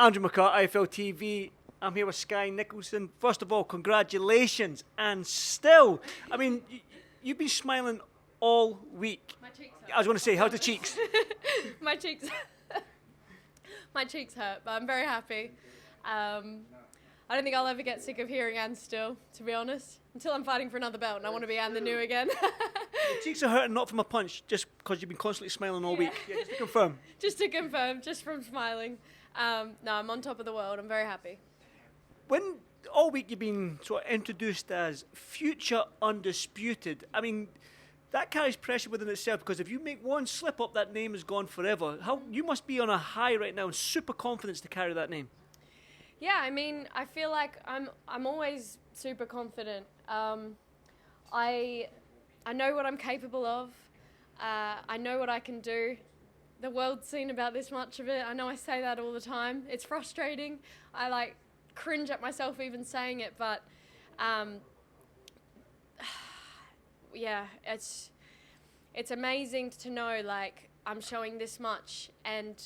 Andrew McCart, IFLTV. I'm here with Skye Nicolson. First of all, congratulations. And still, I mean, you've been smiling all week. My cheeks hurt. I was going to say, how's the cheeks? My cheeks hurt, but I'm very happy. I don't think I'll ever get sick of hearing Anne still, to be honest, until I'm fighting for another belt and I want to be Anne the New again. Your cheeks are hurting not from a punch, just because you've been constantly smiling all week. Yeah, just to confirm. Just to confirm, just from smiling. No, I'm on top of the world. I'm very happy. When all week you've been sort of introduced as future undisputed, I mean, that carries pressure within itself, because if you make one slip up, that name is gone forever. You must be on a high right now and super confidence to carry that name. Yeah, I mean, I feel like I'm always super confident. I know what I'm capable of. I know what I can do. The world's seen about this much of it. I know I say that all the time. It's frustrating. I cringe at myself even saying it, but yeah, it's amazing to know I'm showing this much and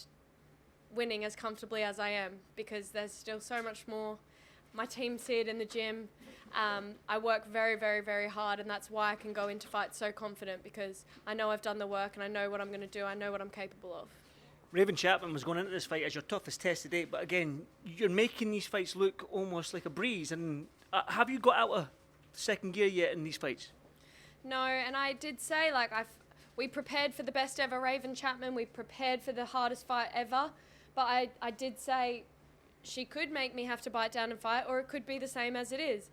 winning as comfortably as I am, because there's still so much more. My team see it in the gym. I work very, very, very hard, and that's why I can go into fights so confident, because I know I've done the work and I know what I'm going to do. I know what I'm capable of. Raven Chapman was going into this fight as your toughest test to date, but again, you're making these fights look almost like a breeze. And have you got out of second gear yet in these fights? No, and I did say, we prepared for the best ever Raven Chapman. We prepared for the hardest fight ever. But I did say she could make me have to bite down and fight, or it could be the same as it is.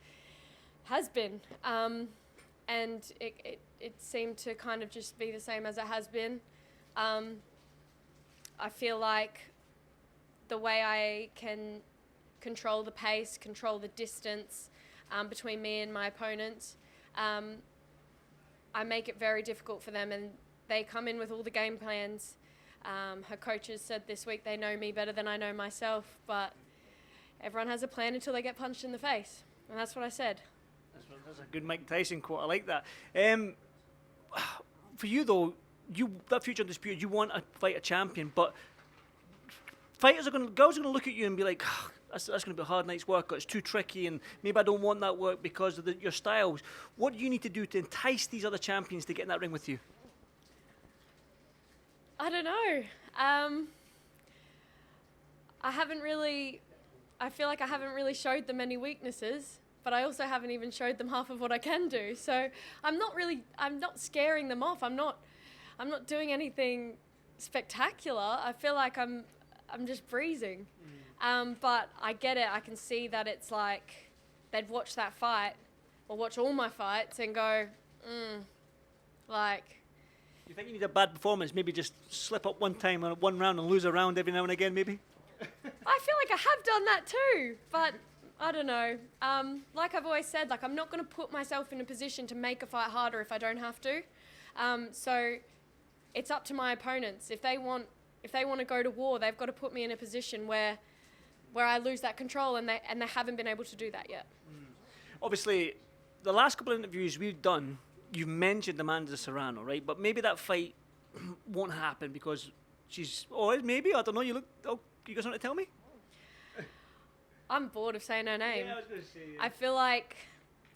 Has been. And it seemed to kind of just be the same as it has been. I feel like the way I can control the pace, control the distance between me and my opponent, I make it very difficult for them, and they come in with all the game plans. Her coaches said this week they know me better than I know myself, but everyone has a plan until they get punched in the face, and that's what I said. That's a good Mike Tyson quote. I like that. For you though, that future undisputed, you want to fight a champion, but girls are going to look at you and be like, that's going to be a hard night's work, or it's too tricky, and maybe I don't want that work because of your styles. What do you need to do to entice these other champions to get in that ring with you? I don't know. I feel like I haven't really showed them any weaknesses, but I also haven't even showed them half of what I can do. So I'm not scaring them off. I'm not doing anything spectacular. I feel like I'm just breezing. But I get it. I can see that it's like they'd watch that fight or watch all my fights and go, You think you need a bad performance? Maybe just slip up one time or one round and lose a round every now and again, maybe? I feel like I have done that too, but I don't know. Like I've always said, I'm not going to put myself in a position to make a fight harder if I don't have to. So it's up to my opponents. If they want to go to war, they've got to put me in a position where I lose that control, and they haven't been able to do that yet. Obviously, the last couple of interviews we've done, you've mentioned Amanda Serrano, right? But maybe that fight won't happen because she's... Oh, maybe? I don't know. You guys want to tell me? I'm bored of saying her name. Yeah, I was going to say... Yeah. I feel like...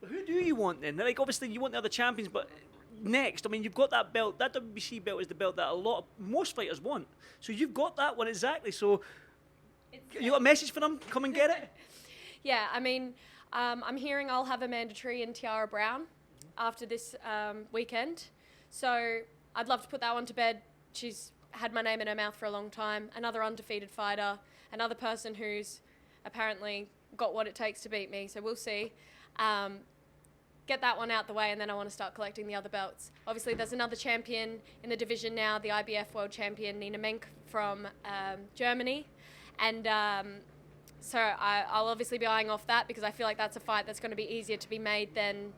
Who do you want then? Obviously, you want the other champions, but next, I mean, you've got that belt. That WBC belt is the belt that most fighters want. So you've got that one exactly. So you got a message for them? Come and get it? Yeah, I mean, I'm hearing I'll have a mandatory in Tiara Brown after this weekend. So I'd love to put that one to bed. She's had my name in her mouth for a long time. Another undefeated fighter. Another person who's apparently got what it takes to beat me. So we'll see. Get that one out the way, and then I want to start collecting the other belts. Obviously, there's another champion in the division now, the IBF world champion, Nina Menk from Germany. And so I'll obviously be eyeing off that, because I feel like that's a fight that's going to be easier to be made than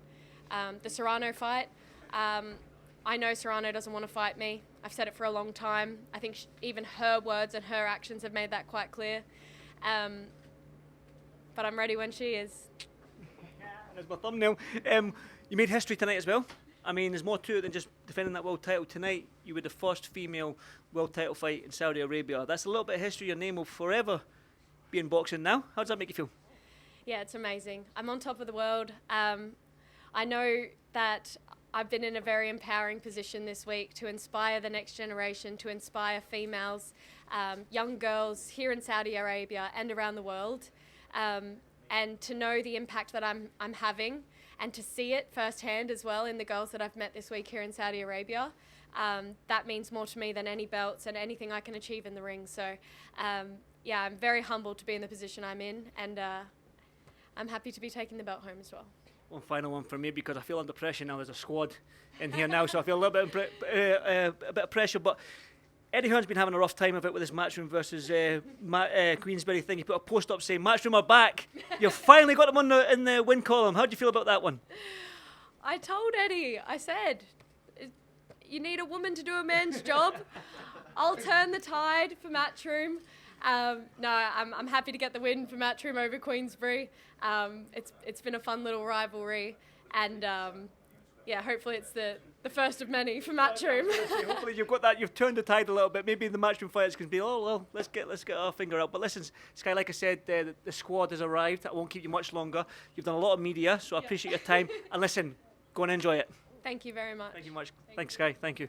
the Serrano fight. I know Serrano doesn't want to fight me. I've said it for a long time. I think even her words and her actions have made that quite clear. But I'm ready when she is. There's my thumbnail. You made history tonight as well. I mean, there's more to it than just defending that world title. Tonight, you were the first female world title fight in Saudi Arabia. That's a little bit of history. Your name will forever be in boxing now. How does that make you feel? Yeah, it's amazing. I'm on top of the world. I know that I've been in a very empowering position this week to inspire the next generation, to inspire females, young girls here in Saudi Arabia and around the world, and to know the impact that I'm having, and to see it firsthand as well in the girls that I've met this week here in Saudi Arabia. That means more to me than any belts and anything I can achieve in the ring. So, yeah, I'm very humbled to be in the position I'm in, and I'm happy to be taking the belt home as well. One final one for me, because I feel under pressure now. There's a squad in here now, so I feel a little bit a bit of pressure. But Eddie Hearn's been having a rough time of it with this Matchroom versus Queensberry thing. He put a post up saying, "Matchroom are back." You've finally got them in the win column. How do you feel about that one? I told Eddie, I said, you need a woman to do a man's job. I'll turn the tide for Matchroom. No, I'm happy to get the win for Matchroom over Queensberry. It's been a fun little rivalry, and yeah, hopefully it's the first of many for Matchroom. Hopefully you've got that. You've turned the tide a little bit. Maybe the Matchroom fighters can be, oh well, let's get our finger out. But listen, Skye, like I said, the squad has arrived. I won't keep you much longer. You've done a lot of media, so I appreciate your time. And listen, go and enjoy it. Thank you very much. Thank you much. Thanks, Skye. Thank you.